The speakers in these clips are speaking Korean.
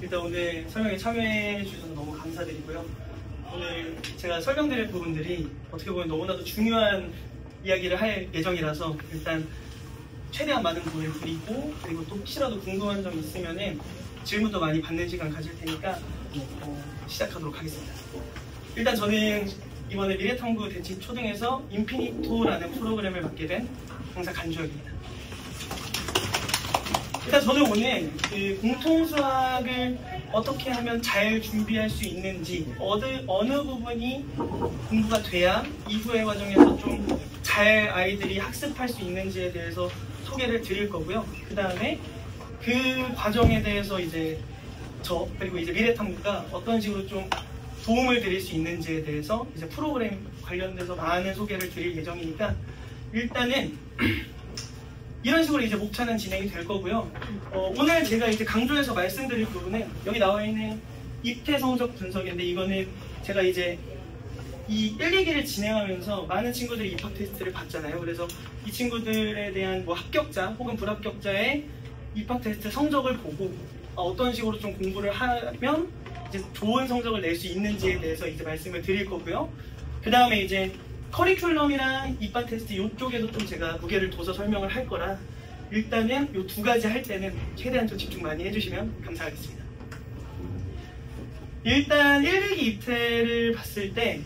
일단 오늘 설명에 참여해 주셔서 너무 감사드리고요. 오늘 제가 설명드릴 부분들이 어떻게 보면 너무나도 중요한 이야기를 할 예정이라서 일단 최대한 많은 부분을 드리고, 그리고 또 혹시라도 궁금한 점 있으면은 질문도 많이 받는 시간 가질 테니까 시작하도록 하겠습니다. 일단 저는 이번에 미래탐구 대치 초등에서 인피니토라는 프로그램을 맡게 된 강사 간주혁입니다. 일단 저는 오늘 그 공통수학을 어떻게 하면 잘 준비할 수 있는지, 어느 부분이 공부가 돼야 이후의 과정에서 좀 잘 아이들이 학습할 수 있는지에 대해서 소개를 드릴 거고요. 그 다음에 그 과정에 대해서 이제 그리고 이제 미래탐구가 어떤 식으로 좀 도움을 드릴 수 있는지에 대해서 이제 프로그램 관련돼서 많은 소개를 드릴 예정이니까 일단은 이런 식으로 이제 목차는 진행이 될 거고요. 오늘 제가 이제 강조해서 말씀드릴 부분은 여기 나와 있는 입태 성적 분석인데, 이거는 제가 이제 이 1, 2기를 진행하면서 많은 친구들이 입학 테스트를 봤잖아요. 그래서 이 친구들에 대한 뭐 합격자 혹은 불합격자의 입학 테스트 성적을 보고 어떤 식으로 좀 공부를 하면 이제 좋은 성적을 낼 수 있는지에 대해서 이제 말씀을 드릴 거고요. 그 다음에 이제 커리큘럼이랑 입학 테스트 이쪽에도 좀 제가 무게를 둬서 설명을 할 거라 일단은 이 두 가지 할 때는 최대한 좀 집중 많이 해주시면 감사하겠습니다. 일단 1, 2기 입태를 봤을 때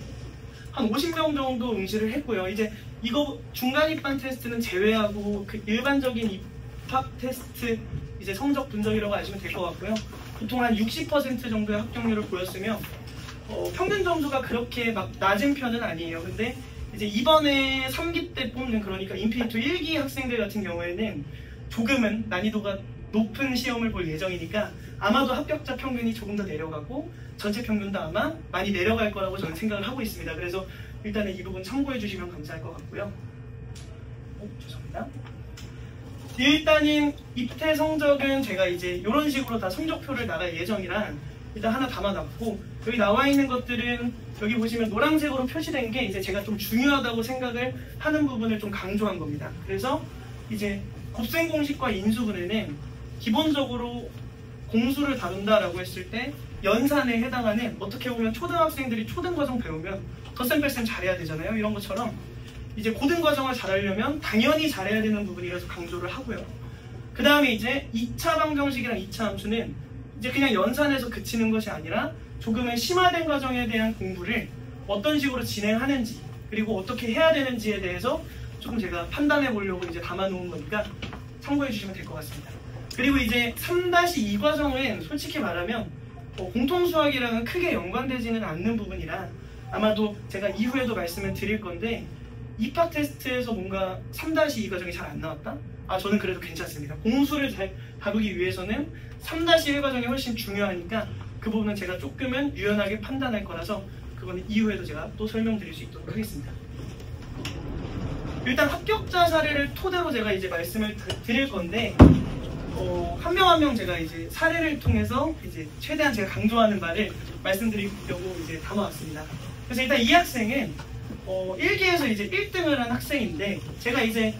한 50명 정도 응시를 했고요. 이제 이거 중간 입반 테스트는 제외하고 그 일반적인 입학 테스트 이제 성적 분석이라고 하시면 될 것 같고요. 보통 한 60% 정도의 합격률을 보였으며 평균 점수가 그렇게 막 낮은 편은 아니에요. 근데 이제 이번에 3기 때 뽑는, 그러니까 인피니토 1기 학생들 같은 경우에는 조금은 난이도가 높은 시험을 볼 예정이니까 아마도 합격자 평균이 조금 더 내려가고 전체 평균도 아마 많이 내려갈 거라고 저는 생각을 하고 있습니다. 그래서 일단은 이 부분 참고해 주시면 감사할 것 같고요. 죄송합니다. 일단은 입태 성적은 제가 이제 이런 식으로 다 성적표를 나갈 예정이라 일단 하나 담아놨고, 여기 나와 있는 것들은 여기 보시면 노란색으로 표시된 게 이제 제가 좀 중요하다고 생각을 하는 부분을 좀 강조한 겁니다. 그래서 이제 곱셈 공식과 인수분해는 기본적으로 공수를 다룬다라고 했을 때 연산에 해당하는, 어떻게 보면 초등학생들이 초등과정 배우면 덧셈 뺄셈 잘해야 되잖아요. 이런 것처럼 이제 고등과정을 잘하려면 당연히 잘해야 되는 부분이라서 강조를 하고요. 그 다음에 이제 2차 방정식이랑 2차 함수는 이제 그냥 연산에서 그치는 것이 아니라 조금은 심화된 과정에 대한 공부를 어떤 식으로 진행하는지, 그리고 어떻게 해야 되는지에 대해서 조금 제가 판단해 보려고 이제 담아놓은 거니까 참고해 주시면 될 것 같습니다. 그리고 이제 3-2 과정은 솔직히 말하면 공통수학이랑은 크게 연관되지는 않는 부분이라 아마도 제가 이후에도 말씀을 드릴 건데, 입학 테스트에서 뭔가 3-2 과정이 잘 안 나왔다? 저는 그래도 괜찮습니다. 공수를 잘 다루기 위해서는 3-1 과정이 훨씬 중요하니까 그 부분은 제가 조금은 유연하게 판단할 거라서 그거는 이후에도 제가 또 설명드릴 수 있도록 하겠습니다. 일단 합격자 사례를 토대로 제가 이제 말씀을 드릴 건데, 한 명 한 명 제가 이제 사례를 통해서 이제 최대한 제가 강조하는 바를 말씀드리려고 이제 담아왔습니다. 그래서 일단 이 학생은 1기에서 이제 1등을 한 학생인데, 제가 이제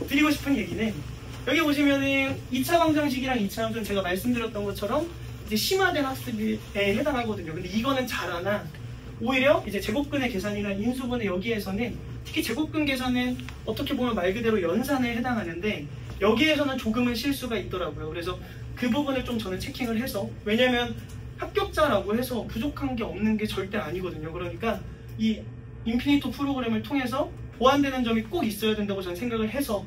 드리고 싶은 얘기는 여기 보시면은 2차 방정식이랑 2차 함수는 제가 말씀드렸던 것처럼 이제 심화된 학습에 해당하거든요. 근데 이거는 잘하나 오히려 이제 제곱근의 계산이나 인수분해 여기에서는, 특히 제곱근 계산은 어떻게 보면 말 그대로 연산에 해당하는데 여기에서는 조금은 실수가 있더라고요. 그래서 그 부분을 좀 저는 체킹을 해서, 왜냐면 합격자라고 해서 부족한 게 없는 게 절대 아니거든요. 그러니까 이 인피니토 프로그램을 통해서 보완되는 점이 꼭 있어야 된다고 저는 생각을 해서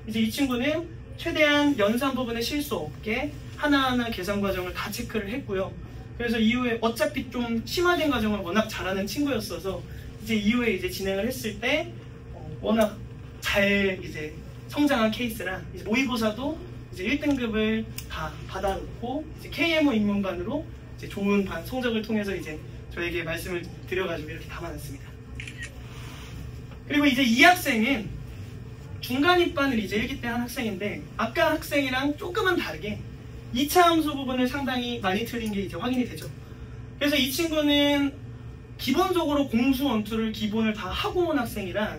이제 이 친구는 최대한 연산 부분에 실수 없게 하나하나 계산 과정을 다 체크를 했고요. 그래서 이후에 어차피 좀 심화된 과정을 워낙 잘하는 친구였어서 이제 이후에 이제 진행을 했을 때 워낙 잘 이제 성장한 케이스라 이제 모의고사도 이제 1등급을 다 받아놓고 이제 KMO 입문반으로 이제 좋은 반 성적을 통해서 이제 저에게 말씀을 드려가지고 이렇게 담아놨습니다. 그리고 이제 이 학생은 중간 입반을 이제 1기 때 한 학생인데, 아까 학생이랑 조금은 다르게 2차 함수 부분을 상당히 많이 틀린 게 이제 확인이 되죠. 그래서 이 친구는 기본적으로 공수 원투를 기본을 다 하고 온 학생이라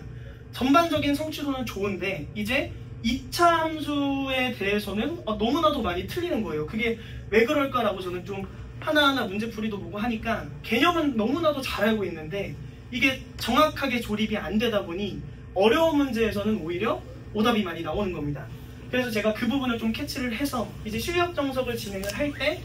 전반적인 성취도는 좋은데, 이제 2차 함수에 대해서는 너무나도 많이 틀리는 거예요. 그게 왜 그럴까라고 저는 좀 하나하나 문제풀이도 보고 하니까 개념은 너무나도 잘 알고 있는데 이게 정확하게 조립이 안 되다 보니 어려운 문제에서는 오히려 오답이 많이 나오는 겁니다. 그래서 제가 그 부분을 좀 캐치를 해서 이제 실력 정석을 진행을 할 때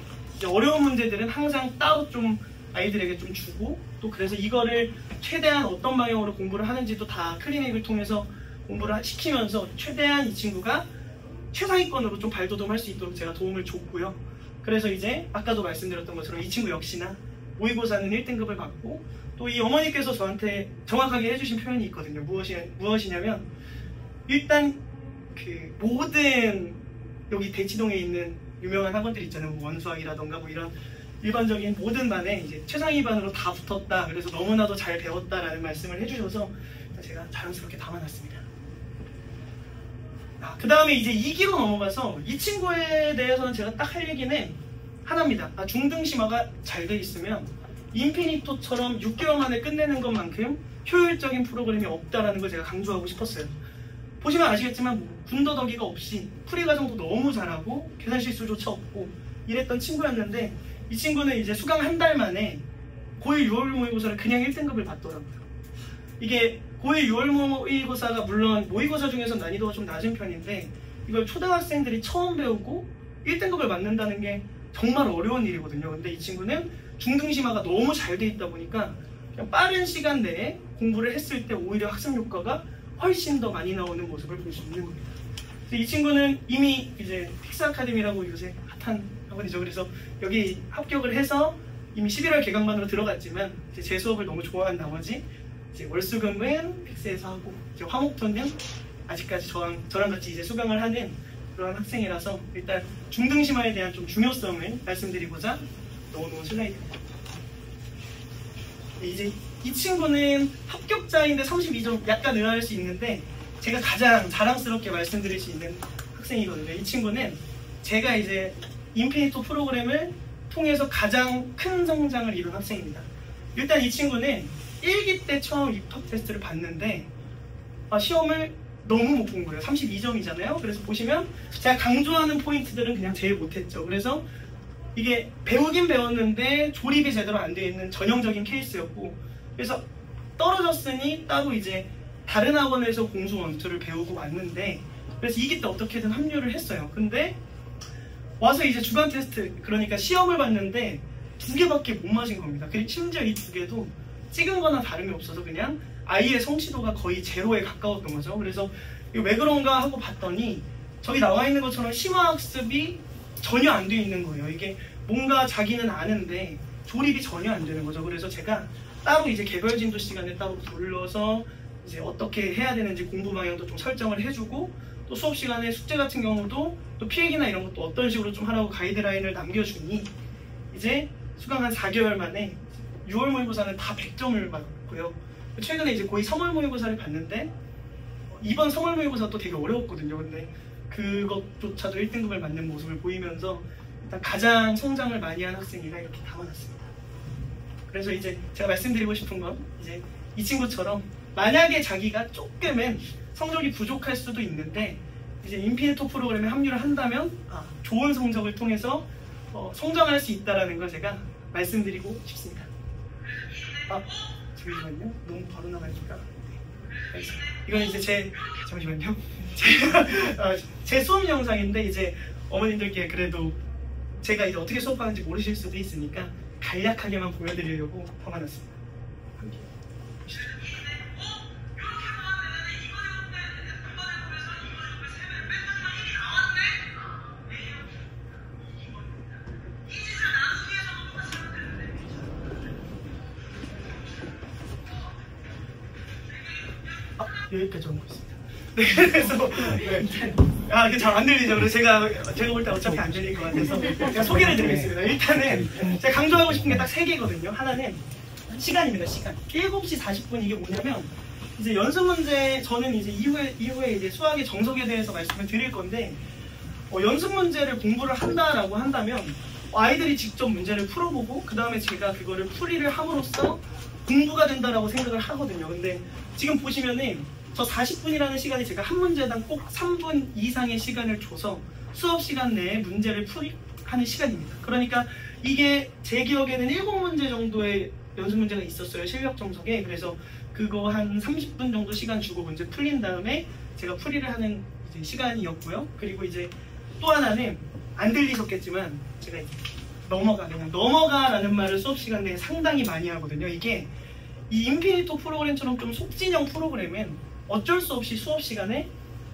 어려운 문제들은 항상 따로 좀 아이들에게 좀 주고 또 그래서 이거를 최대한 어떤 방향으로 공부를 하는지도 다 클리닉을 통해서 공부를 시키면서 최대한 이 친구가 최상위권으로 좀 발돋움할 수 있도록 제가 도움을 줬고요. 그래서 이제 아까도 말씀드렸던 것처럼 이 친구 역시나 모의고사는 1등급을 받고 또 이 어머니께서 저한테 정확하게 해주신 표현이 있거든요. 무엇이냐면 일단 그 모든 여기 대치동에 있는 유명한 학원들 있잖아요. 뭐 원수학이라던가 뭐 이런 일반적인 모든 반에 이제 최상위 반으로 다 붙었다. 그래서 너무나도 잘 배웠다라는 말씀을 해주셔서 제가 자랑스럽게 담아놨습니다. 그 다음에 이제 2기로 넘어가서 이 친구에 대해서는 제가 딱 할 얘기는 하나입니다. 중등심화가 잘 돼 있으면 인피니토처럼 6개월 만에 끝내는 것만큼 효율적인 프로그램이 없다라는 걸 제가 강조하고 싶었어요. 보시면 아시겠지만 군더더기가 없이 풀이 과정도 너무 잘하고 계산 실수조차 없고 이랬던 친구였는데 이 친구는 이제 수강 한 달 만에 고1 6월 모의고사를 그냥 1등급을 받더라고요. 이게 고1 6월 모의고사가 물론 모의고사 중에서 난이도가 좀 낮은 편인데 이걸 초등학생들이 처음 배우고 1등급을 맞는다는 게 정말 어려운 일이거든요. 근데 이 친구는 중등심화가 너무 잘 돼 있다 보니까 그냥 빠른 시간 내에 공부를 했을 때 오히려 학습 효과가 훨씬 더 많이 나오는 모습을 볼 수 있는 겁니다. 이 친구는 이미 이제 픽스 아카데미라고 요새 핫한 학원이죠. 그래서 여기 합격을 해서 이미 11월 개강반으로 들어갔지만 이제 제 수업을 너무 좋아한 나머지 이제 월수금은 픽스에서 하고 이제 화목토는 아직까지 저랑 같이 이제 수강을 하는 그런 학생이라서 일단 중등심화에 대한 좀 중요성을 말씀드리고자 넣어놓은 슬라이드입니다. 이제 이 친구는 합격자인데 32점 약간 의아할 수 있는데 제가 가장 자랑스럽게 말씀드릴 수 있는 학생이거든요. 이 친구는 제가 이제 인피니토 프로그램을 통해서 가장 큰 성장을 이룬 학생입니다. 일단 이 친구는 1기 때 처음 입학 테스트를 봤는데 시험을 너무 못 본 거예요. 32점이잖아요. 그래서 보시면 제가 강조하는 포인트들은 그냥 제일 못했죠. 그래서 이게 배우긴 배웠는데 조립이 제대로 안 되어 있는 전형적인 케이스였고 그래서 떨어졌으니 따로 이제 다른 학원에서 공수 원투를 배우고 왔는데 그래서 2기 때 어떻게든 합류를 했어요. 근데 와서 이제 주간 테스트 그러니까 시험을 봤는데 2개밖에 못 맞은 겁니다. 그리고 심지어 이 2개도 찍은 거나 다름이 없어서 그냥 아이의 성취도가 거의 제로에 가까웠던 거죠. 그래서 이거 왜 그런가 하고 봤더니 저기 나와 있는 것처럼 심화학습이 전혀 안 돼 있는 거예요. 이게 뭔가 자기는 아는데 조립이 전혀 안 되는 거죠. 그래서 제가 따로 이제 개별 진도 시간에 따로 불러서 이제 어떻게 해야 되는지 공부 방향도 좀 설정을 해주고 또 수업 시간에 숙제 같은 경우도 또 필기나 이런 것도 어떤 식으로 좀 하라고 가이드라인을 남겨주니 이제 수강 한 4개월 만에 6월 모의고사는 다 100점을 맞고요. 최근에 이제 거의 3월 모의고사를 봤는데 이번 3월 모의고사도 되게 어려웠거든요. 근데 그것조차도 1등급을 맞는 모습을 보이면서 일단 가장 성장을 많이 한 학생이라 이렇게 담아놨습니다. 그래서 이제 제가 말씀드리고 싶은 건 이제 이 친구처럼 만약에 자기가 조금은 성적이 부족할 수도 있는데 이제 인피니토 프로그램에 합류를 한다면 좋은 성적을 통해서 성장할 수 있다는 걸 제가 말씀드리고 싶습니다. 잠시만요. 너무 바로 나가니까. 네, 이건 이제 잠시만요. 제 수업 영상인데 이제 어머님들께 그래도 제가 이제 어떻게 수업하는지 모르실 수도 있으니까 간략하게만 보여드리려고 담아놨습니다. 여기까지 오고 있습니다. 네, 그래서 이게 잘 안 들리죠. 그래서 제가 볼 때 어차피 안 들릴 것 같아서 제가 소개를 드리겠습니다. 일단은 제가 강조하고 싶은 게 딱 3개거든요. 하나는 시간입니다. 시간. 7시 40분 이게 뭐냐면 이제 연습 문제 저는 이제 이후에 이제 수학의 정석에 대해서 말씀을 드릴 건데 연습 문제를 공부를 한다라고 한다면 아이들이 직접 문제를 풀어보고 그 다음에 제가 그거를 풀이를 함으로써 공부가 된다라고 생각을 하거든요. 근데 지금 보시면은 저 40분이라는 시간이 제가 한 문제당 꼭 3분 이상의 시간을 줘서 수업 시간 내에 문제를 하는 시간입니다. 그러니까 이게 제 기억에는 7문제 정도의 연습 문제가 있었어요. 실력 정석에. 그래서 그거 한 30분 정도 시간 주고 문제 풀린 다음에 제가 풀이를 하는 이제 시간이었고요. 그리고 이제 또 하나는 안 들리셨겠지만 제가 이제 그냥 넘어가라는 말을 수업 시간 내에 상당히 많이 하거든요. 이게 이 인피니토 프로그램처럼 좀 속진형 프로그램은 어쩔 수 없이 수업 시간에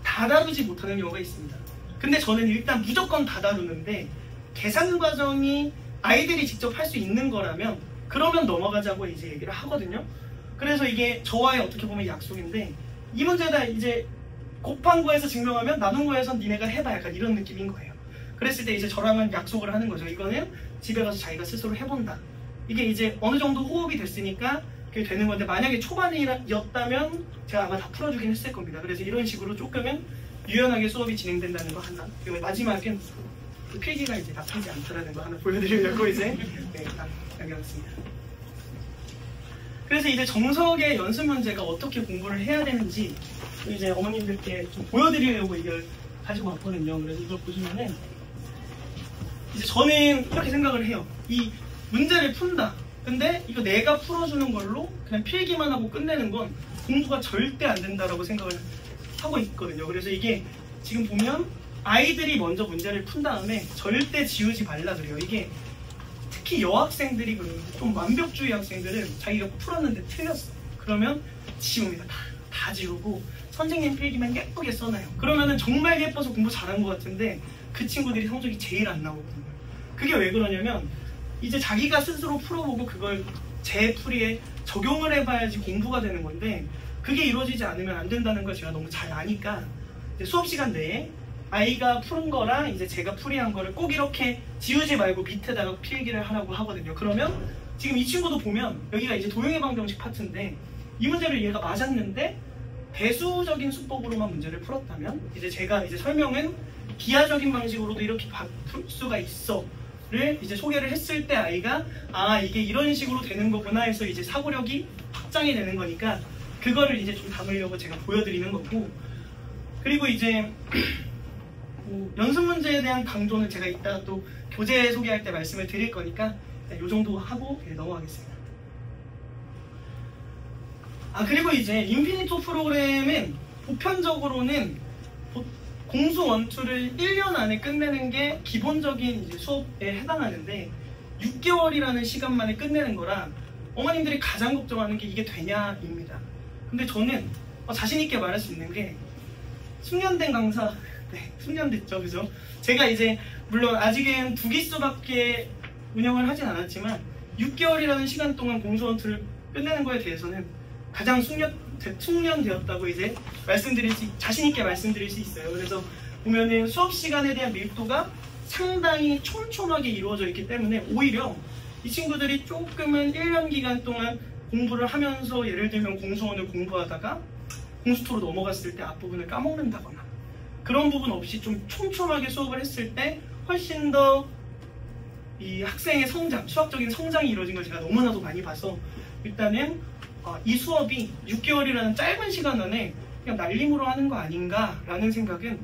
다 다루지 못하는 경우가 있습니다. 근데 저는 일단 무조건 다 다루는데 계산 과정이 아이들이 직접 할 수 있는 거라면 그러면 넘어가자고 이제 얘기를 하거든요. 그래서 이게 저와의 어떻게 보면 약속인데 이 문제다 이제 곱한 거에서 증명하면 나눈 거에서 니네가 해봐 약간 이런 느낌인 거예요. 그랬을 때 이제 저랑은 약속을 하는 거죠. 이거는 집에 가서 자기가 스스로 해본다. 이게 이제 어느 정도 호흡이 됐으니까 그게 되는 건데 만약에 초반이었다면 제가 아마 다 풀어주긴 했을 겁니다. 그래서 이런 식으로 조금은 유연하게 수업이 진행된다는 거 하나. 그리고 마지막은 그 필기가 이제 나쁘지 않다라는 거 하나 보여드리려고 이제 딱 남겨놨습니다. 그래서 이제 정석의 연습 문제가 어떻게 공부를 해야 되는지 이제 어머님들께 좀 보여드리려고 이걸 가지고 왔거든요. 그래서 이걸 보시면은 이제 저는 이렇게 생각을 해요. 이 문제를 푼다. 근데 이거 내가 풀어주는 걸로 그냥 필기만 하고 끝내는 건 공부가 절대 안 된다라고 생각을 하고 있거든요. 그래서 이게 지금 보면 아이들이 먼저 문제를 푼 다음에 절대 지우지 말라 그래요. 이게 특히 여학생들이 좀 완벽주의 학생들은 자기가 풀었는데 틀렸어. 그러면 지웁니다. 다 지우고 선생님 필기만 예쁘게 써놔요. 그러면은 정말 예뻐서 공부 잘한 것 같은데 그 친구들이 성적이 제일 안 나오거든요. 그게 왜 그러냐면 이제 자기가 스스로 풀어보고 그걸 제 풀이에 적용을 해봐야지 공부가 되는 건데 그게 이루어지지 않으면 안 된다는 걸 제가 너무 잘 아니까 이제 수업 시간 내에 아이가 푸는 거랑 이제 제가 풀이한 거를 꼭 이렇게 지우지 말고 밑에다가 필기를 하라고 하거든요. 그러면 지금 이 친구도 보면 여기가 이제 도형의 방정식 파트인데 이 문제를 얘가 맞았는데 배수적인 수법으로만 문제를 풀었다면 이제 제가 이제 설명은 기하적인 방식으로도 이렇게 풀 수가 있어를 이제 소개를 했을 때 아이가 아 이게 이런 식으로 되는 거구나 해서 이제 사고력이 확장이 되는 거니까 그거를 이제 좀 담으려고 제가 보여드리는 거고 그리고 이제 연습 문제에 대한 강조는 제가 이따가 또 교재 소개할 때 말씀을 드릴 거니까 이 정도 하고 넘어가겠습니다. 그리고 이제 인피니토 프로그램은 보편적으로는 공수 1, 2를 1년 안에 끝내는 게 기본적인 이제 수업에 해당하는데 6개월이라는 시간 만에 끝내는 거라 어머님들이 가장 걱정하는 게 이게 되냐입니다. 근데 저는 자신 있게 말할 수 있는 게 숙련된 강사 숙련됐죠, 그죠? 제가 이제 물론 아직은 2기수밖에 운영을 하진 않았지만 6개월이라는 시간 동안 공수 1, 2를 끝내는 거에 대해서는 가장 숙련되었다고 이제 자신 있게 말씀드릴 수 있어요. 그래서 보면은 수업 시간에 대한 밀도가 상당히 촘촘하게 이루어져 있기 때문에 오히려 이 친구들이 조금은 1년 기간 동안 공부를 하면서 예를 들면 공수원을 공부하다가 공수토로 넘어갔을 때 앞부분을 까먹는다거나 그런 부분 없이 좀 촘촘하게 수업을 했을 때 훨씬 더 이 학생의 성장, 수학적인 성장이 이루어진 걸 제가 너무나도 많이 봐서 일단은 이 수업이 6개월이라는 짧은 시간 안에 그냥 날림으로 하는 거 아닌가 라는 생각은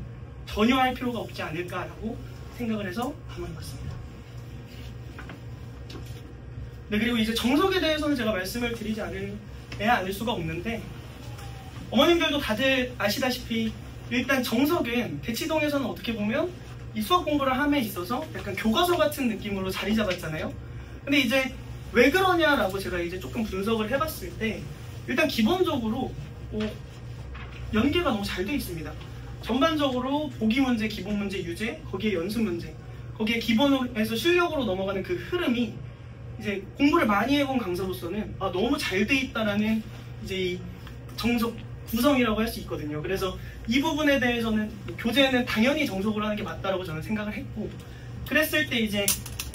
전혀 할 필요가 없지 않을까라고 생각을 해서 담아봤습니다. 네, 그리고 이제 정석에 대해서는 제가 말씀을 드리지 않을 수가 없는데 어머님들도 다들 아시다시피 일단 정석은 대치동에서는 어떻게 보면 이 수학 공부를 함에 있어서 약간 교과서 같은 느낌으로 자리 잡았잖아요. 근데 이제 왜 그러냐라고 제가 이제 조금 분석을 해봤을 때 일단 기본적으로 연계가 너무 잘 돼 있습니다. 전반적으로 보기 문제, 기본 문제, 유제, 거기에 연습 문제, 거기에 기본에서 실력으로 넘어가는 그 흐름이 이제 공부를 많이 해본 강사로서는 너무 잘 돼 있다라는 이제 이 정석 구성이라고 할 수 있거든요. 그래서 이 부분에 대해서는 교재는 당연히 정석으로 하는 게 맞다라고 저는 생각을 했고 그랬을 때 이제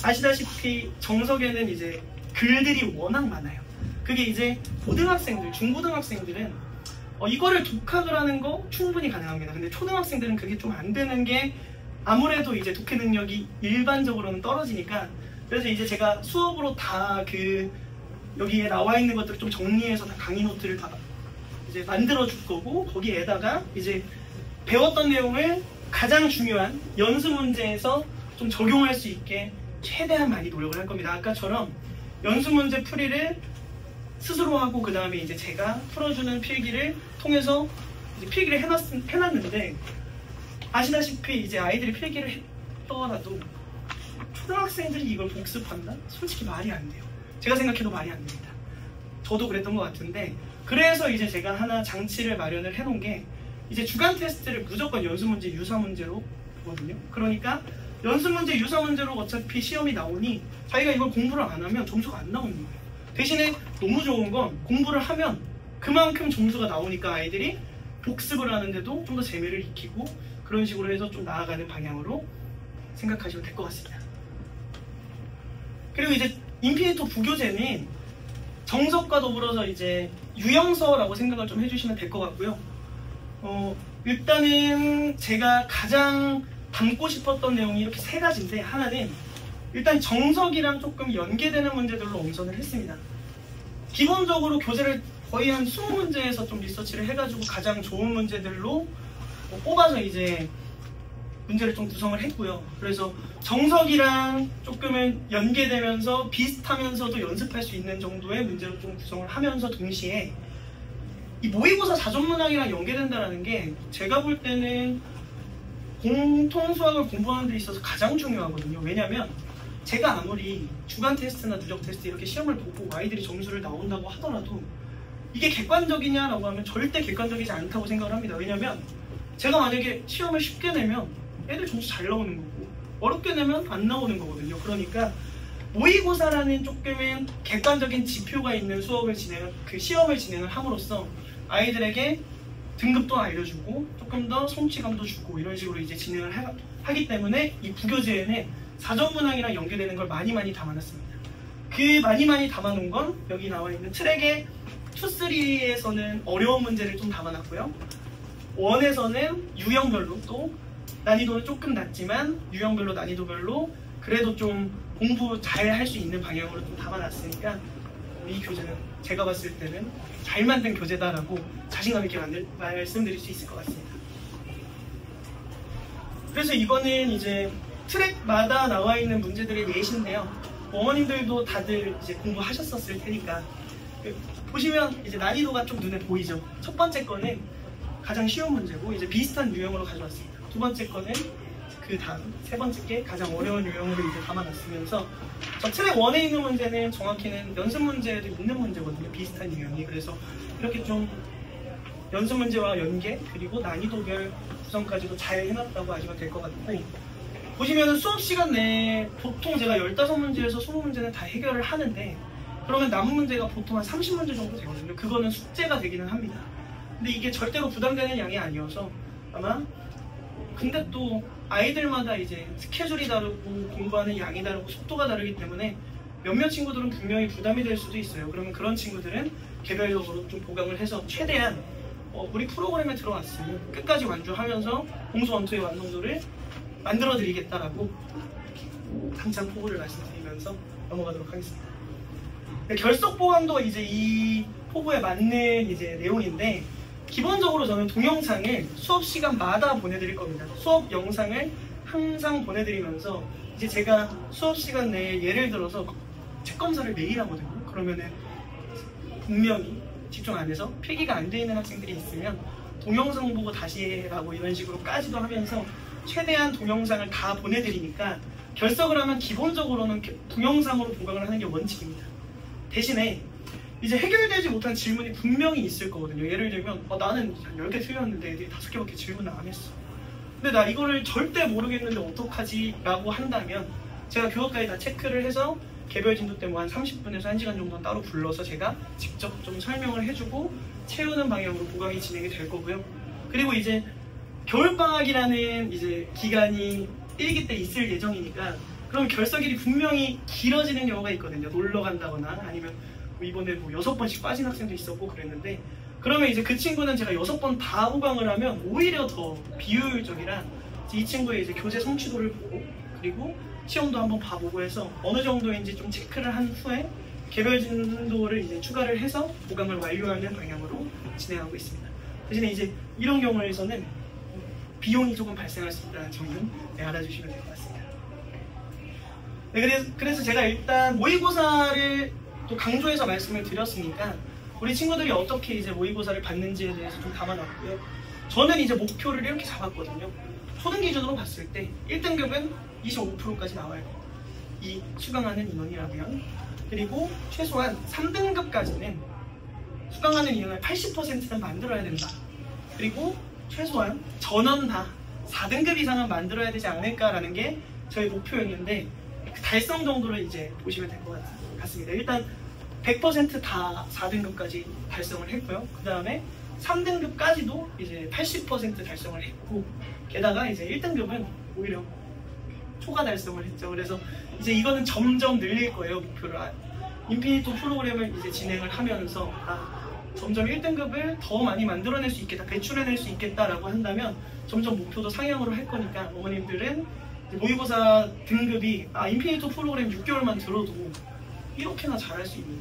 아시다시피 정석에는 이제 글들이 워낙 많아요. 그게 이제 고등학생들, 중고등학생들은 이거를 독학을 하는 거 충분히 가능합니다. 근데 초등학생들은 그게 좀 안 되는 게 아무래도 이제 독해 능력이 일반적으로는 떨어지니까 그래서 이제 제가 수업으로 다 여기에 나와 있는 것들을 좀 정리해서 다 강의 노트를 다 이제 이제 만들어 줄 거고, 거기에다가 이제 배웠던 내용을 가장 중요한 연습 문제에서 좀 적용할 수 있게 최대한 많이 노력을 할 겁니다. 아까처럼 연습 문제 풀이를 스스로 하고, 그 다음에 이제 제가 풀어주는 필기를 통해서 이제 필기를 해놨는데, 아시다시피 이제 아이들이 필기를 했더라도 초등학생들이 이걸 복습한다? 솔직히 말이 안 돼요. 제가 생각해도 말이 안 됩니다. 저도 그랬던 것 같은데, 그래서 이제 제가 하나 장치를 마련을 해놓은 게, 이제 주간 테스트를 무조건 연습 문제 유사 문제로 거든요. 그러니까 연습 문제 유사 문제로 어차피 시험이 나오니 자기가 이걸 공부를 안 하면 점수가 안 나오는 거예요. 대신에 너무 좋은 건 공부를 하면 그만큼 점수가 나오니까 아이들이 복습을 하는데도 좀 더 재미를 익히고, 그런 식으로 해서 좀 나아가는 방향으로 생각하시면 될 것 같습니다. 그리고 이제 인피니터 부교재는 정석과 더불어서 이제 유형서라고 생각을 좀 해주시면 될 것 같고요. 일단은 제가 가장 담고 싶었던 내용이 이렇게 세 가지인데, 하나는 일단 정석이랑 조금 연계되는 문제들로 엄선을 했습니다. 기본적으로 교재를 거의 한 20문제에서 좀 리서치를 해가지고 가장 좋은 문제들로 뽑아서 이제 문제를 좀 구성을 했고요. 그래서 정석이랑 조금은 연계되면서 비슷하면서도 연습할 수 있는 정도의 문제로 좀 구성을 하면서, 동시에 이 모의고사 자존문항이랑 연계된다는 게 제가 볼 때는 공통 수학을 공부하는 데 있어서 가장 중요하거든요. 왜냐면 제가 아무리 주간 테스트나 누적 테스트 이렇게 시험을 보고 아이들이 점수를 나온다고 하더라도 이게 객관적이냐라고 하면 절대 객관적이지 않다고 생각을 합니다. 왜냐면 제가 만약에 시험을 쉽게 내면 애들 점수 잘 나오는 거고, 어렵게 내면 안 나오는 거거든요. 그러니까 모의고사라는 조금은 객관적인 지표가 있는 시험을 진행을 함으로써 아이들에게 등급도 알려주고 조금 더 성취감도 주고, 이런 식으로 이제 진행을 하기 때문에 이 부교재에는 사전문항이랑 연계되는 걸 많이 담아놨습니다. 그 많이 담아놓은 건 여기 나와 있는 트랙의 2, 3에서는 어려운 문제를 좀 담아놨고요. 1에서는 유형별로, 또 난이도는 조금 낮지만 유형별로 난이도별로 그래도 좀 공부 잘 할 수 있는 방향으로 좀 담아놨으니까 이 교재는 제가 봤을 때는 잘 만든 교재다라고 자신감 있게 말씀드릴 수 있을 것 같습니다. 그래서 이거는 이제 트랙마다 나와 있는 문제들의 예시인데요. 어머님들도 다들 이제 공부하셨었을 테니까 보시면 이제 난이도가 좀 눈에 보이죠. 첫 번째 거는 가장 쉬운 문제고 이제 비슷한 유형으로 가져왔습니다. 두 번째 거는 그 다음 세 번째 게 가장 어려운 유형으로 이제 담아놨으면서, 저 트랙 1에 있는 문제는 정확히는 연습 문제에도 있는 문제거든요. 비슷한 유형이. 그래서 이렇게 좀 연습 문제와 연계, 그리고 난이도별 구성까지도 잘 해놨다고 하시면 될 것 같고, 보시면은 수업 시간 내에 보통 제가 15문제에서 20문제는 다 해결을 하는데, 그러면 남은 문제가 보통 한 30문제 정도 되거든요. 그거는 숙제가 되기는 합니다. 근데 이게 절대로 부담되는 양이 아니어서 아마, 근데 또 아이들마다 이제 스케줄이 다르고 공부하는 양이 다르고 속도가 다르기 때문에 몇몇 친구들은 분명히 부담이 될 수도 있어요. 그러면 그런 친구들은 개별적으로 좀 보강을 해서 최대한 우리 프로그램에 들어왔으면 끝까지 완주하면서 공수 원투의 완성도를 만들어 드리겠다라고 당장 포부를 말씀드리면서 넘어가도록 하겠습니다. 결석 보강도 이제 이 포부에 맞는 이제 내용인데, 기본적으로 저는 동영상을 수업 시간마다 보내드릴 겁니다. 수업 영상을 항상 보내드리면서 이제 제가 수업 시간 내에 예를 들어서 책 검사를 매일 하거든요. 그러면은 분명히 집중 안 해서 필기가 안 돼 있는 학생들이 있으면 동영상 보고 다시 해라고 이런 식으로까지도 하면서 최대한 동영상을 다 보내드리니까, 결석을 하면 기본적으로는 동영상으로 보강을 하는 게 원칙입니다. 대신에 이제 해결되지 못한 질문이 분명히 있을 거거든요. 예를 들면 나는 10개 틀렸는데 애들이 5개밖에 질문을 안 했어. 근데 나 이거를 절대 모르겠는데 어떡하지? 라고 한다면 제가 그것까지 다 체크를 해서 개별 진도 때 뭐 한 30분에서 1시간 정도는 따로 불러서 제가 직접 좀 설명을 해주고 채우는 방향으로 보강이 진행이 될 거고요. 그리고 이제 겨울방학이라는 이제 기간이 1기 때 있을 예정이니까, 그럼 결석일이 분명히 길어지는 경우가 있거든요. 놀러 간다거나 아니면 이번에 뭐 6번씩 빠진 학생도 있었고 그랬는데, 그러면 이제 그 친구는 제가 6번 다 보강을 하면 오히려 더 비효율적이라 이 친구의 이제 교재 성취도를 보고, 그리고 시험도 한번 봐보고 해서 어느 정도인지 좀 체크를 한 후에 개별 진도를 이제 추가를 해서 보강을 완료하는 방향으로 진행하고 있습니다. 대신에 이제 이런 경우에서는 비용이 조금 발생할 수 있다는 점은 알아주시면 될 것 같습니다. 네, 그래서 제가 일단 모의고사를 또 강조해서 말씀을 드렸으니까 우리 친구들이 어떻게 이제 모의고사를 받는지에 대해서 좀 담아놨고요. 저는 이제 목표를 이렇게 잡았거든요. 초등 기준으로 봤을 때 1등급은 25%까지 나와야 돼요. 이 수강하는 인원이라면. 그리고 최소한 3등급까지는 수강하는 인원의 80%는 만들어야 된다. 그리고 최소한 전원 다 4등급 이상은 만들어야 되지 않을까라는 게 저희 목표였는데 그 달성 정도를 이제 보시면 될 것 같습니다. 일단 100% 다 4등급까지 달성을 했고요. 그 다음에 3등급까지도 이제 80% 달성을 했고, 게다가 이제 1등급은 오히려 초과 달성을 했죠. 그래서 이제 이거는 점점 늘릴 거예요, 목표를. 인피니트 프로그램을 이제 진행을 하면서 점점 1등급을 더 많이 만들어낼 수 있겠다, 배출해낼 수 있겠다라고 한다면 점점 목표도 상향으로 할 거니까 어머님들은 모의고사 등급이 인피니트 프로그램 6개월만 들어도 이렇게나 잘할 수 있는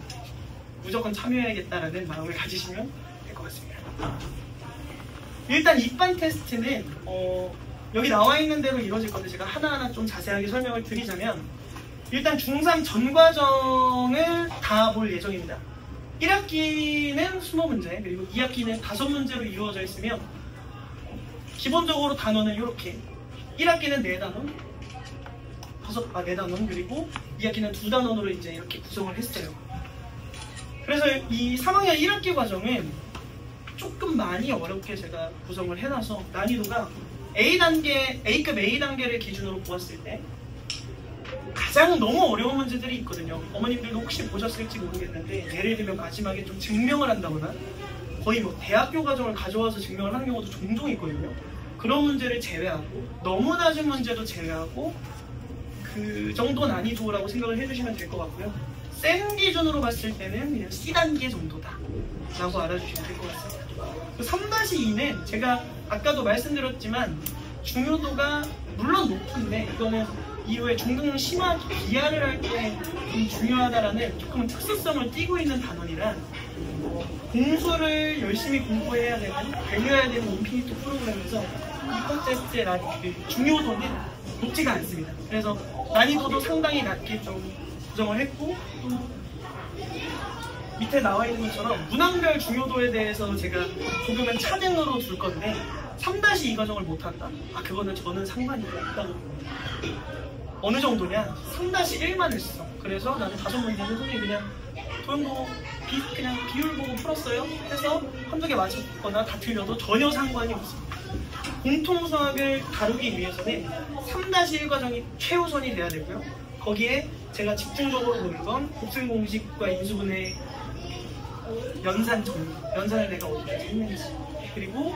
무조건 참여해야겠다라는 마음을 가지시면 될 것 같습니다. 일단 입반 테스트는 여기 나와 있는 대로 이루어질 건데 제가 하나하나 좀 자세하게 설명을 드리자면 일단 중3 전 과정을 다 볼 예정입니다. 1학기는 20문제, 그리고 2학기는 5문제로 이루어져 있으며 기본적으로 단원은 이렇게 1학기는 4단원, 4단원, 그리고 2학기는 2단원으로 이제 이렇게 구성을 했어요. 그래서 이 3학년 1학기 과정은 조금 많이 어렵게 제가 구성을 해놔서 난이도가 A급 A단계를 기준으로 보았을 때 가장 너무 어려운 문제들이 있거든요. 어머님들도 혹시 보셨을지 모르겠는데 예를 들면 마지막에 좀 증명을 한다거나 거의 뭐 대학교 과정을 가져와서 증명을 하는 경우도 종종 있거든요. 그런 문제를 제외하고 너무 낮은 문제도 제외하고 그 정도 난이도라고 생각을 해주시면 될 것 같고요. 센 기준으로 봤을 때는 그냥 C단계 정도다 라고 알아주시면 될 것 같습니다. 3-2는 제가 아까도 말씀드렸지만 중요도가 물론 높은데 이거는 이후에 중등 심화기 비하를 할 때 좀 중요하다라는 조금은 특수성을 띠고 있는 단원이라 공수를 열심히 공부해야 되는, 달려야 되는 인피니트 프로그램에서 이 테스트의 중요도는 높지가 않습니다. 그래서 난이도도 상당히 낮게 좀 구성을 했고, 또 밑에 나와 있는 것처럼 문항별 중요도에 대해서 제가 조금은 차등으로 둘 건데 3-2 과정을 못한다? 그거는 저는 상관이 없다고 봅니다. 어느 정도냐? 3-1만 했어. 그래서 나는 5문제는 선생님이 그냥 도형도 그냥 비율 보고 풀었어요 해서 한두 개 맞췄거나 다 틀려도 전혀 상관이 없습니다. 공통수학을 다루기 위해서는 3-1 과정이 최우선이 돼야 되고요. 거기에 제가 집중적으로 보는 건 곱셈공식과 인수분해 연산 정리, 연산을 내가 어떻게 했는지, 그리고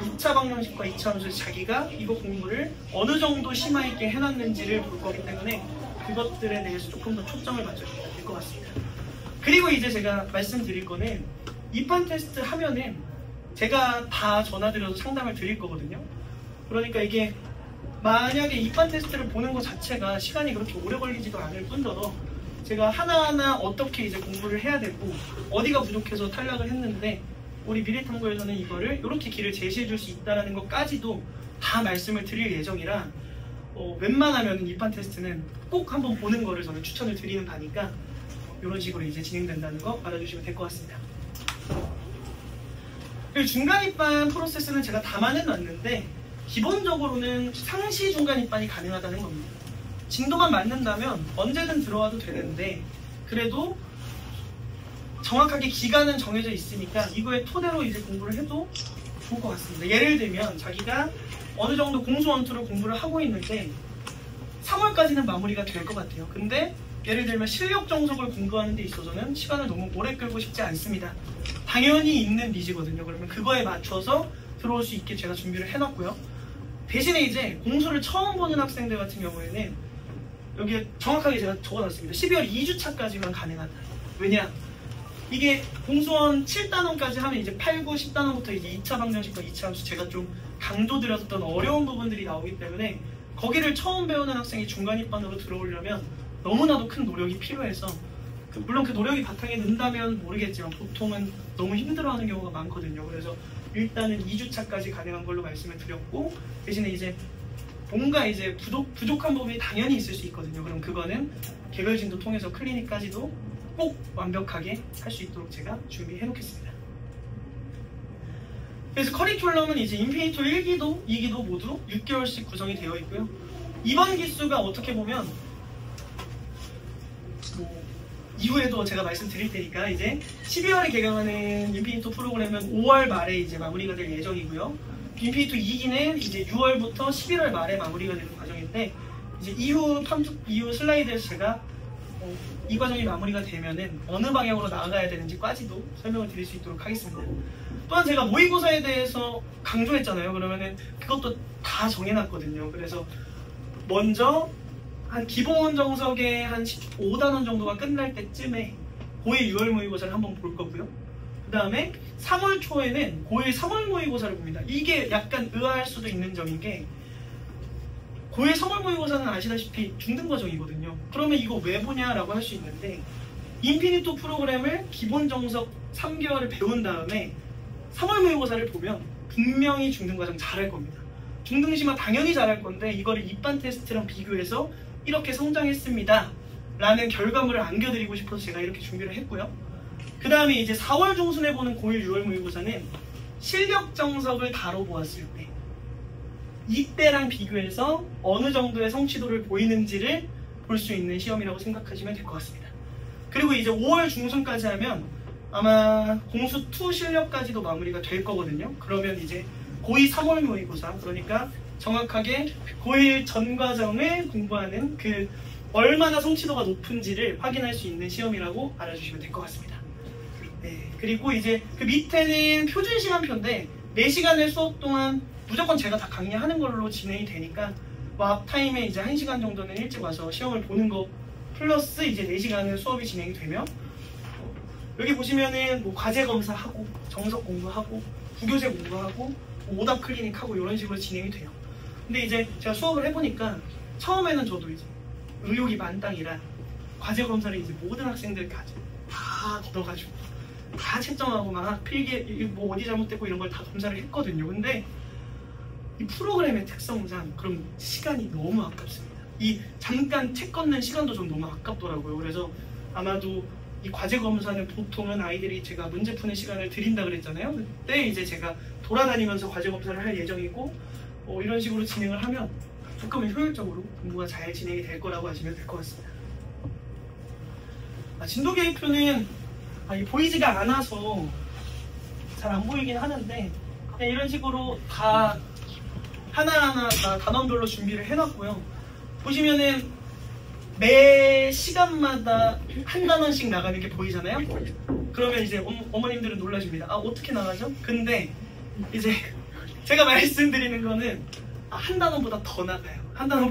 2차 방정식과 2차 함수 자기가 이거 공부를 어느 정도 심화 있게 해놨는지를 볼 거기 때문에 그것들에 대해서 조금 더 초점을 맞춰주셔야 될 것 같습니다. 그리고 이제 제가 말씀드릴 거는 입반 테스트 하면은 제가 다 전화드려서 상담을 드릴 거거든요. 그러니까 이게 만약에 입반 테스트를 보는 것 자체가 시간이 그렇게 오래 걸리지도 않을 뿐더러 제가 하나하나 어떻게 이제 공부를 해야 되고 어디가 부족해서 탈락을 했는데 우리 미래탐구에서는 이거를 이렇게 길을 제시해 줄 수 있다는 것까지도 다 말씀을 드릴 예정이라 웬만하면 입반 테스트는 꼭 한번 보는 거를 저는 추천을 드리는 바니까 이런 식으로 이제 진행된다는 거 알아주시면 될 것 같습니다. 그리고 중간 입반 프로세스는 제가 담아는 놨는데 기본적으로는 상시 중간 입반이 가능하다는 겁니다. 진도만 맞는다면 언제든 들어와도 되는데 그래도 정확하게 기간은 정해져 있으니까 이거에 토대로 이제 공부를 해도 좋을 것 같습니다. 예를 들면 자기가 어느 정도 공수원투를 공부를 하고 있는데 3월까지는 마무리가 될 것 같아요. 근데 예를 들면 실력 정석을 공부하는 데 있어서는 시간을 너무 오래 끌고 싶지 않습니다. 당연히 있는 니즈거든요. 그러면 그거에 맞춰서 들어올 수 있게 제가 준비를 해놨고요. 대신에 이제 공수를 처음 보는 학생들 같은 경우에는 여기에 정확하게 제가 적어놨습니다. 12월 2주차까지만 가능하다. 왜냐? 이게 공수원 7단원까지 하면 이제 8, 9, 10단원부터 이제 2차 방정식과 2차 함수 제가 좀 강조드렸던 어려운 부분들이 나오기 때문에 거기를 처음 배우는 학생이 중간 입반으로 들어오려면 너무나도 큰 노력이 필요해서 물론 그 노력이 바탕에 는다면 모르겠지만 보통은 너무 힘들어하는 경우가 많거든요. 그래서 일단은 2주차까지 가능한 걸로 말씀을 드렸고, 대신에 이제 뭔가 이제 부족한 부분이 당연히 있을 수 있거든요. 그럼 그거는 개별 진도 통해서 클리닉까지도 꼭 완벽하게 할 수 있도록 제가 준비해 놓겠습니다. 그래서 커리큘럼은 이제 인피니토 1기도, 2기도 모두 6개월씩 구성이 되어 있고요. 이번 기수가 어떻게 보면 이후에도 제가 말씀드릴 테니까 이제 12월에 개강하는 인피니토 프로그램은 5월 말에 이제 마무리가 될 예정이고요. 인피니토 2기는 이제 6월부터 11월 말에 마무리가 되는 과정인데, 이제 이후 슬라이드에서 제가 이 과정이 마무리가 되면은 어느 방향으로 나아가야 되는지까지도 설명을 드릴 수 있도록 하겠습니다. 또한 제가 모의고사에 대해서 강조했잖아요. 그러면은 그것도 다 정해놨거든요. 그래서 먼저 한 기본 정석의 한 15단원 정도가 끝날 때쯤에 고1 6월 모의고사를 한번 볼 거고요. 그 다음에 3월 초에는 고1 3월 모의고사를 봅니다. 이게 약간 의아할 수도 있는 점인 게, 고1 3월 모의고사는 아시다시피 중등 과정이거든요. 그러면 이거 왜 보냐라고 할 수 있는데, 인피니토 프로그램을 기본 정석 3개월을 배운 다음에 3월 모의고사를 보면 분명히 중등 과정 잘할 겁니다. 중등시만 당연히 잘할 건데, 이거를 입반 테스트랑 비교해서 이렇게 성장했습니다 라는 결과물을 안겨드리고 싶어서 제가 이렇게 준비를 했고요. 그 다음에 이제 4월 중순에 보는 고1 6월 모의고사는 실력 정석을 다뤄보았을 때 이때랑 비교해서 어느 정도의 성취도를 보이는지를 볼 수 있는 시험이라고 생각하시면 될 것 같습니다. 그리고 이제 5월 중순까지 하면 아마 공수2 실력까지도 마무리가 될 거거든요. 그러면 이제 고2 3월 모의고사, 그러니까 정확하게 고1 전 과정을 공부하는 그 얼마나 성취도가 높은지를 확인할 수 있는 시험이라고 알아주시면 될 것 같습니다. 네, 그리고 이제 그 밑에는 표준 시간표인데 4시간의 수업 동안 무조건 제가 다 강의하는 걸로 진행이 되니까 앞타임에 이제 1시간 정도는 일찍 와서 시험을 보는 거 플러스 이제 4시간은 수업이 진행이 되면, 여기 보시면은 뭐 과제 검사하고 정석 공부하고 부교재 공부하고 오답 클리닉하고 이런 식으로 진행이 돼요. 근데 이제 제가 수업을 해보니까 처음에는 저도 이제 의욕이 만땅이라 과제 검사를 이제 모든 학생들까지 다 걷어가지고 다 채점하고 막 필기 뭐 어디 잘못됐고 이런 걸 다 검사를 했거든요. 근데 이 프로그램의 특성상 그럼 시간이 너무 아깝습니다. 이 잠깐 책 걷는 시간도 좀 너무 아깝더라고요. 그래서 아마도 이 과제 검사는 보통은 아이들이 제가 문제 푸는 시간을 드린다 그랬잖아요. 그때 이제 제가 돌아다니면서 과제 검사를 할 예정이고, 이런 식으로 진행을 하면 조금은 효율적으로 공부가 잘 진행이 될 거라고 하시면 될 것 같습니다. 진도 계획표는 보이지가 않아서 잘 안 보이긴 하는데, 그냥 이런 식으로 다 하나하나 다 단원별로 준비를 해놨고요. 보시면은 매 시간마다 한 단원씩 나가는 게 보이잖아요. 그러면 이제 어머님들은 놀라십니다. 어떻게 나가죠? 근데 이제 제가 말씀드리는 거는 한 단원보다 더 나가요.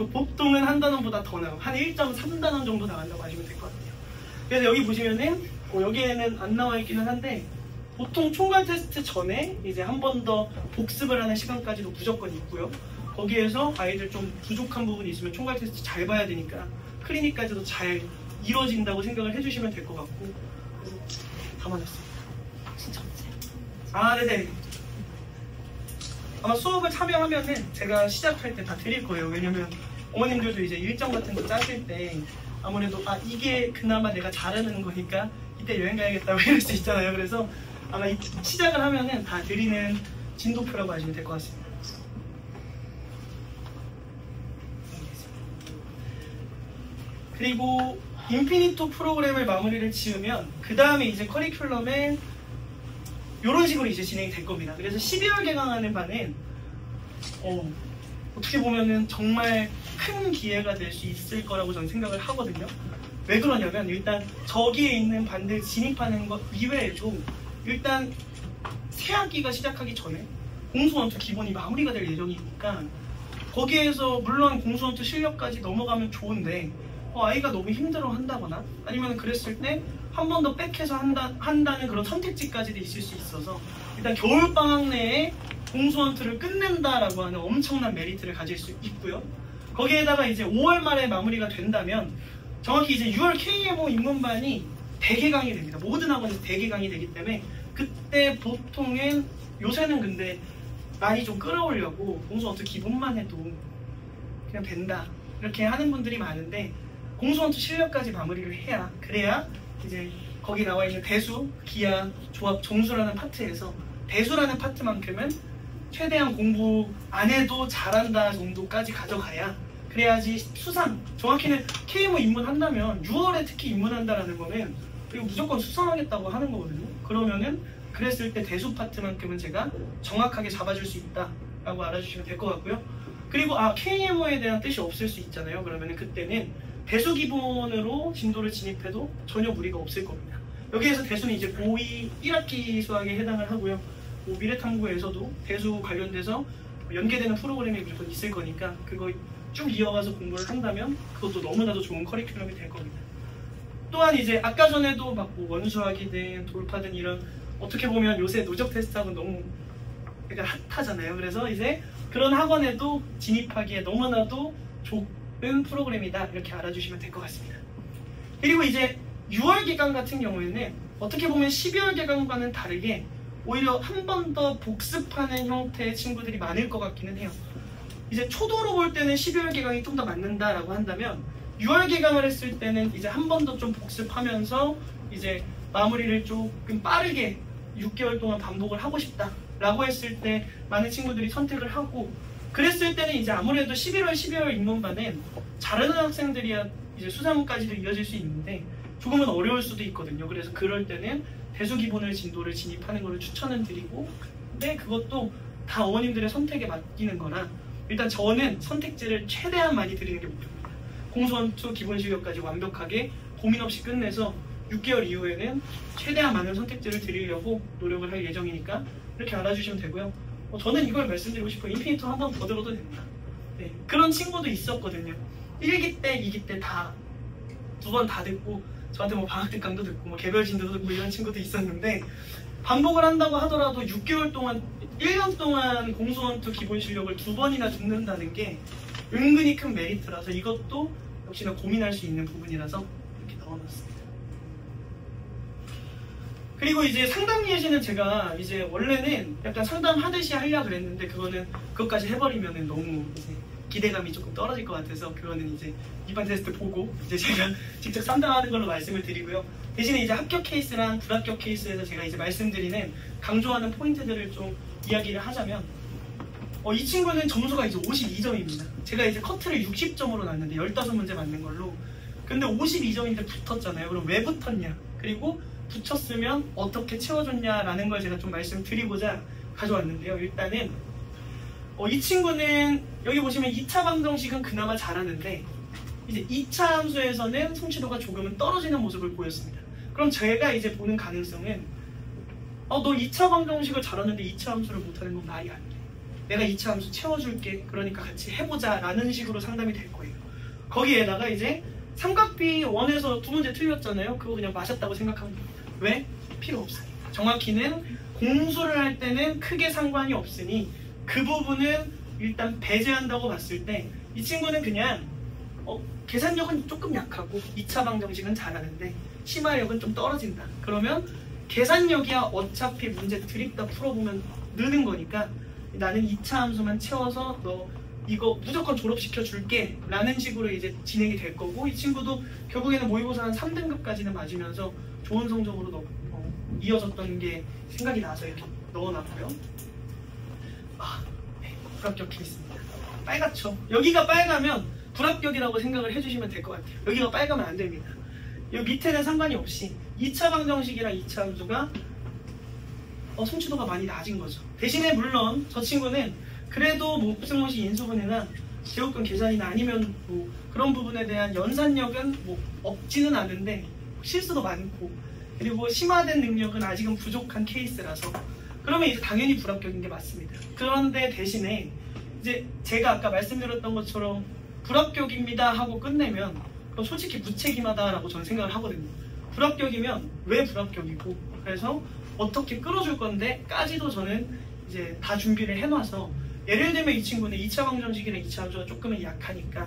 보통은 한 단원보다 더 나가요. 한 1.3단원 정도 나간다고 하시면 될 것 같아요. 그래서 여기 보시면은 여기에는 안 나와 있기는 한데, 보통 총괄 테스트 전에 이제 한 번 더 복습을 하는 시간까지도 무조건 있고요. 거기에서 아이들 좀 부족한 부분이 있으면 총괄 테스트 잘 봐야 되니까 클리닉까지도 잘 이루어진다고 생각을 해주시면 될 것 같고, 담아놨습니다. 진짜 없어요? 네네. 아마 수업을 참여하면은 제가 시작할 때 다 드릴 거예요. 왜냐면 어머님들도 이제 일정 같은 거 짜실 때 아무래도 이게 그나마 내가 잘하는 거니까 이때 여행 가야겠다고 이럴 수 있잖아요. 그래서 아마 시작을 하면은 다 드리는 진도표라고 하시면 될 것 같습니다. 그리고 인피니토 프로그램을 마무리를 지으면 그 다음에 이제 커리큘럼에 이런 식으로 이제 진행이 될 겁니다. 그래서 12월 개강하는 반은 어떻게 보면은 정말 큰 기회가 될 수 있을 거라고 저는 생각을 하거든요. 왜 그러냐면 일단 저기에 있는 반들 진입하는 것 이외에도 일단 새 학기가 시작하기 전에 공수원투 기본이 마무리가 될 예정이니까 거기에서 물론 공수원투 실력까지 넘어가면 좋은데 아이가 너무 힘들어 한다거나 아니면 그랬을 때 한 번 더 백해서 한다는 그런 선택지까지도 있을 수 있어서 일단 겨울방학 내에 공수원투를 끝낸다라고 하는 엄청난 메리트를 가질 수 있고요. 거기에다가 이제 5월 말에 마무리가 된다면 정확히 이제 6월 KMO 입문반이 대개강이 됩니다. 모든 학원에서 대개강이 되기 때문에 그때 보통은 요새는 근데 많이 좀 끌어오려고 공수원투 기본만 해도 그냥 된다 이렇게 하는 분들이 많은데 공수원투 실력까지 마무리를 해야 그래야 이제 거기 나와 있는 대수, 기하, 조합, 정수라는 파트에서 대수라는 파트만큼은 최대한 공부 안 해도 잘한다 정도까지 가져가야 그래야지 수상, 정확히는 KMO 입문한다면 6월에 특히 입문한다라는 거는 그리고 무조건 수상하겠다고 하는 거거든요. 그러면은 그랬을 때 대수 파트만큼은 제가 정확하게 잡아줄 수 있다라고 알아주시면 될 것 같고요. 그리고 KMO에 대한 뜻이 없을 수 있잖아요. 그러면은 그때는 대수 기본으로 진도를 진입해도 전혀 무리가 없을 겁니다. 여기에서 대수는 이제 고2 1학기 수학에 해당을 하고요. 뭐 미래탐구에서도 대수 관련돼서 연계되는 프로그램이 무조건 있을 거니까 그거 쭉 이어가서 공부를 한다면 그것도 너무나도 좋은 커리큘럼이 될 겁니다. 또한 이제 아까 전에도 막 뭐 원수학이든 돌파든 이런 어떻게 보면 요새 누적 테스트학은 너무 약간 핫하잖아요. 그래서 이제 그런 학원에도 진입하기에 너무나도 좋은 프로그램이다 이렇게 알아주시면 될 것 같습니다. 그리고 이제 6월 기간 같은 경우에는 어떻게 보면 12월 기간과는 다르게 오히려 한 번 더 복습하는 형태의 친구들이 많을 것 같기는 해요. 이제 초도로 볼 때는 12월 개강이 좀 더 맞는다라고 한다면 6월 개강을 했을 때는 이제 한 번 더 좀 복습하면서 이제 마무리를 조금 빠르게 6개월 동안 반복을 하고 싶다라고 했을 때 많은 친구들이 선택을 하고 그랬을 때는 이제 아무래도 11월, 12월 입문반은 잘하는 학생들이야 이제 수상까지도 이어질 수 있는데 조금은 어려울 수도 있거든요. 그래서 그럴 때는 대수 기본을 진도를 진입하는 것을 추천을 드리고 근데 그것도 다 어머님들의 선택에 맡기는 거라 일단 저는 선택지를 최대한 많이 드리는 게 목표입니다. 공수원투 기본 실력까지 완벽하게 고민 없이 끝내서 6개월 이후에는 최대한 많은 선택지를 드리려고 노력을 할 예정이니까 이렇게 알아주시면 되고요. 저는 이걸 말씀드리고 싶어요. 인피니트 한 번 더 들어도 됩니다. 네, 그런 친구도 있었거든요. 1기 때, 2기 때 다 두 번 다 듣고 저한테 뭐 방학 특강도 듣고 뭐 개별 진도도 듣고 이런 친구도 있었는데 반복을 한다고 하더라도 6개월 동안 1년 동안 공수원투 기본 실력을 2번이나 듣는다는 게 은근히 큰 메리트라서 이것도 역시나 고민할 수 있는 부분이라서 이렇게 넣어놨습니다. 그리고 이제 상담 예시는 제가 이제 원래는 약간 상담하듯이 하려고 그랬는데 그것까지 해버리면은 너무 이제 기대감이 조금 떨어질 것 같아서 그거는 이제 이번 테스트 보고 이제 제가 직접 상담하는 걸로 말씀을 드리고요. 대신에 이제 합격 케이스랑 불합격 케이스에서 제가 이제 말씀드리는 강조하는 포인트들을 좀 이야기를 하자면 이 친구는 점수가 이제 52점입니다. 제가 이제 커트를 60점으로 놨는데 15문제 맞는 걸로 근데 52점인데 붙었잖아요. 그럼 왜 붙었냐 그리고 붙였으면 어떻게 채워줬냐라는 걸 제가 좀 말씀드리고자 가져왔는데요. 일단은 이 친구는 여기 보시면 2차 방정식은 그나마 잘하는데 이제 2차 함수에서는 성취도가 조금은 떨어지는 모습을 보였습니다. 그럼 제가 이제 보는 가능성은 너 2차 방정식을 잘하는데 2차 함수를 못하는 건 말이 안 돼. 내가 2차 함수 채워줄게. 그러니까 같이 해보자 라는 식으로 상담이 될 거예요. 거기에다가 이제 삼각비 1에서 2문제 틀렸잖아요. 그거 그냥 마셨다고 생각하면 됩니다. 왜? 필요 없으니까. 정확히는 공수를 할 때는 크게 상관이 없으니 그 부분은 일단 배제한다고 봤을 때 이 친구는 그냥 계산력은 조금 약하고 2차 방정식은 잘하는데 심화력은 좀 떨어진다. 그러면 계산력이야 어차피 문제 드립다 풀어보면 느는 거니까 나는 2차 함수만 채워서 너 이거 무조건 졸업시켜 줄게 라는 식으로 이제 진행이 될 거고 이 친구도 결국에는 모의고사 한 3등급까지는 맞으면서 좋은 성적으로 이어졌던 게 생각이 나서 이렇게 넣어놨고요. 네, 불합격 케이스입니다. 빨갛죠? 여기가 빨가면 불합격이라고 생각을 해주시면 될 것 같아요. 여기가 빨가면 안 됩니다. 여기 밑에는 상관이 없이 2차 방정식이랑 2차 함수가 성취도가 많이 낮은 거죠. 대신에 물론 저 친구는 그래도 뭐 곱셈공식 인수분해나 제곱근 계산이나 아니면 뭐 그런 부분에 대한 연산력은 뭐 없지는 않은데 실수도 많고 그리고 심화된 능력은 아직은 부족한 케이스라서 그러면 이제 당연히 불합격인 게 맞습니다. 그런데 대신에 이제 제가 아까 말씀드렸던 것처럼 불합격입니다 하고 끝내면 그럼 솔직히 무책임하다라고 저는 생각을 하거든요. 불합격이면 왜 불합격이고 그래서 어떻게 끌어줄 건데 까지도 저는 이제 다 준비를 해놔서 예를 들면 이 친구는 2차 방정식이나 2차 함수가 조금은 약하니까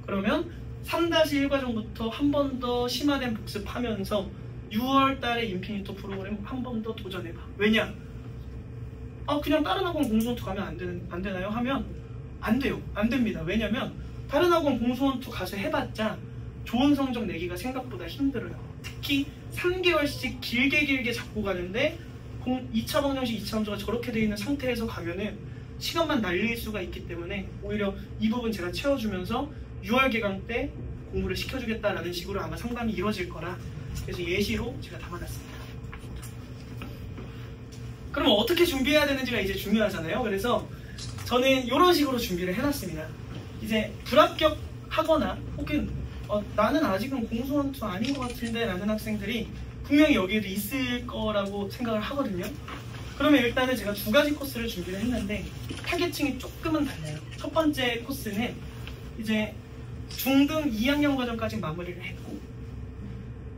그러면 3-1 과정부터 한 번 더 심화된 복습하면서 6월 달에 인피니토 프로그램 한 번 더 도전해봐. 왜냐? 그냥 다른 학원 공수원투 가면 안 되나요? 하면 안 돼요. 안 됩니다. 왜냐면 다른 학원 공수원투 가서 해봤자 좋은 성적 내기가 생각보다 힘들어요. 특히 3개월씩 길게 잡고 가는데 2차 방정식, 2차 함수가 저렇게 돼 있는 상태에서 가면은 시간만 날릴 수가 있기 때문에 오히려 이 부분 제가 채워주면서 6월 개강 때 공부를 시켜주겠다라는 식으로 아마 상담이 이루어질 거라, 그래서 예시로 제가 담아놨습니다. 그럼 어떻게 준비해야 되는지가 이제 중요하잖아요. 그래서 저는 이런 식으로 준비를 해놨습니다. 이제 불합격하거나 혹은 나는 아직은 공수원투 아닌 것 같은데 라는 학생들이 분명히 여기에도 있을 거라고 생각을 하거든요. 그러면 일단은 제가 2가지 코스를 준비를 했는데 타겟층이 조금은 달라요. 첫 번째 코스는 이제 중등 2학년 과정까지 마무리를 했고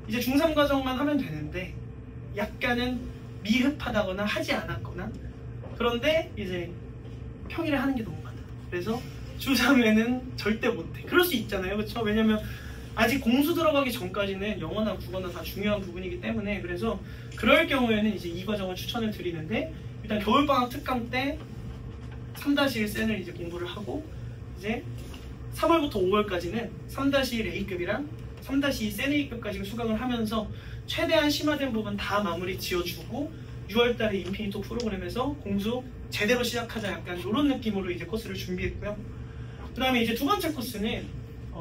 이제 중3 과정만 하면 되는데 약간은 미흡하다거나 하지 않았거나, 그런데 이제 평일에 하는 게 너무 많아. 그래서 주3에는 절대 못해. 그럴 수 있잖아요. 그렇죠? 왜냐면 아직 공수 들어가기 전까지는 영어나 국어나 다 중요한 부분이기 때문에, 그래서 그럴 경우에는 이제 이 과정을 추천을 드리는데, 일단 겨울방학 특강 때 3-1 센을 이제 공부를 하고 이제 3월부터 5월까지는 3-1 A급이랑 3-2 센 A급까지 수강을 하면서 최대한 심화된 부분 다 마무리 지어주고 6월달에 인피니토 프로그램에서 공수 제대로 시작하자, 약간 이런 느낌으로 이제 코스를 준비했고요. 그 다음에 이제 2번째 코스는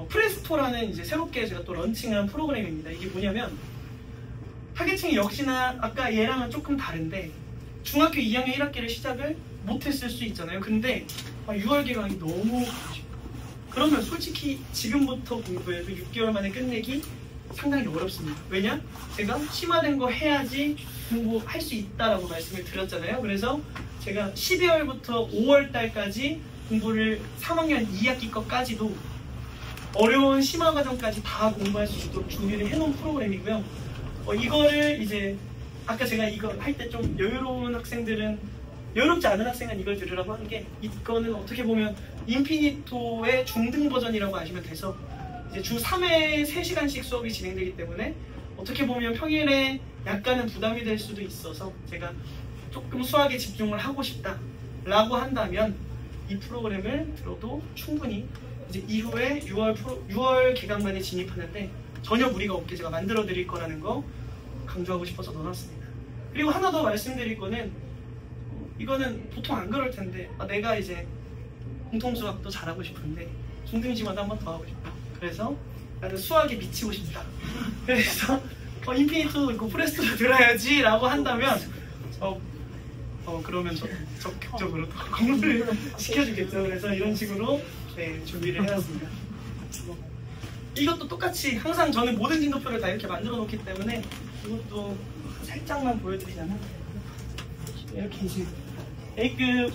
프레스토라는 이제 새롭게 제가 또 런칭한 프로그램입니다. 이게 뭐냐면 타겟층이 역시나 아까 얘랑은 조금 다른데 중학교 2학년 1학기를 시작을 못했을 수 있잖아요. 근데 6월 개강이 너무 쉽고, 그러면 솔직히 지금부터 공부해도 6개월 만에 끝내기 상당히 어렵습니다. 왜냐? 제가 심화된 거 해야지 공부할 수 있다라고 말씀을 드렸잖아요. 그래서 제가 12월부터 5월 달까지 공부를 3학년 2학기 것까지도 어려운 심화 과정까지 다 공부할 수 있도록 준비를 해놓은 프로그램이고요. 이거를 이제 아까 제가 이거 할 때 좀 여유로운 학생들은, 여유롭지 않은 학생은 이걸 들으라고 하는 게, 이거는 어떻게 보면 인피니토의 중등 버전이라고 아시면 돼서 이제 주 3회 3시간씩 수업이 진행되기 때문에 어떻게 보면 평일에 약간은 부담이 될 수도 있어서 제가 조금 수학에 집중을 하고 싶다라고 한다면 이 프로그램을 들어도 충분히 이제 이후에 6월 개강반에 진입하는데 전혀 무리가 없게 제가 만들어 드릴 거라는 거 강조하고 싶어서 넣어놨습니다. 그리고 하나 더 말씀드릴 거는, 이거는 보통 안 그럴 텐데 내가 이제 공통수학도 잘하고 싶은데 중등심화도 한 번 더 하고 싶다. 그래서 나는 수학에 미치고 싶다. 그래서 인피니토 이거 프레스토를 들어야지 라고 한다면 그러면 적극적으로 공부를 시켜주겠죠. 그래서 이런 식으로 준비를 해놨습니다. 이것도 똑같이 항상 저는 모든 진도표를 다 이렇게 만들어 놓기 때문에 이것도 살짝만 보여드리자면 이렇게 이제 A급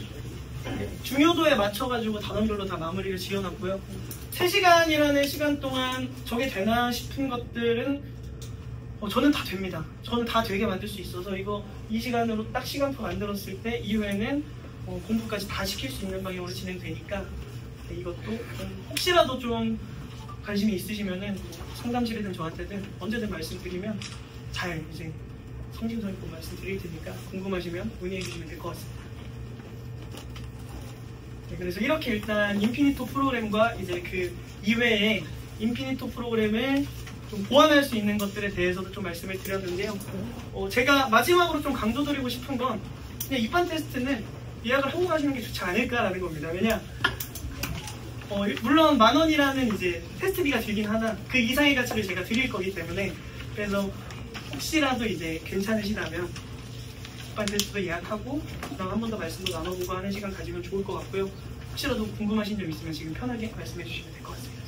중요도에 맞춰가지고 단원별로 다 마무리를 지어놨고요. 3시간이라는 시간 동안 저게 되나 싶은 것들은 저는 다 됩니다. 저는 다 되게 만들 수 있어서 이거 이 시간으로 딱 시간표 만들었을 때 이후에는 공부까지 다 시킬 수 있는 방향으로 진행되니까 이것도 혹시라도 좀 관심이 있으시면은 상담실이든 저한테든 언제든 말씀드리면 잘 이제 성심성의껏 말씀드릴 테니까 궁금하시면 문의해 주시면 될 것 같습니다. 그래서 이렇게 일단 인피니토 프로그램과 이제 그 이외에 인피니토 프로그램을 좀 보완할 수 있는 것들에 대해서도 좀 말씀을 드렸는데요. 제가 마지막으로 좀 강조드리고 싶은 건 그냥 입반 테스트는 예약을 하고 가시는 게 좋지 않을까라는 겁니다. 왜냐? 물론 10,000원이라는 이제 테스트비가 들긴 하나 그 이상의 가치를 제가 드릴 거기 때문에, 그래서 혹시라도 이제 괜찮으시다면 입반 테스트도 예약하고 그다음 한 번 더 말씀도 나눠보고 하는 시간 가지면 좋을 것 같고요. 혹시라도 궁금하신 점 있으면 지금 편하게 말씀해 주시면 될 것 같습니다.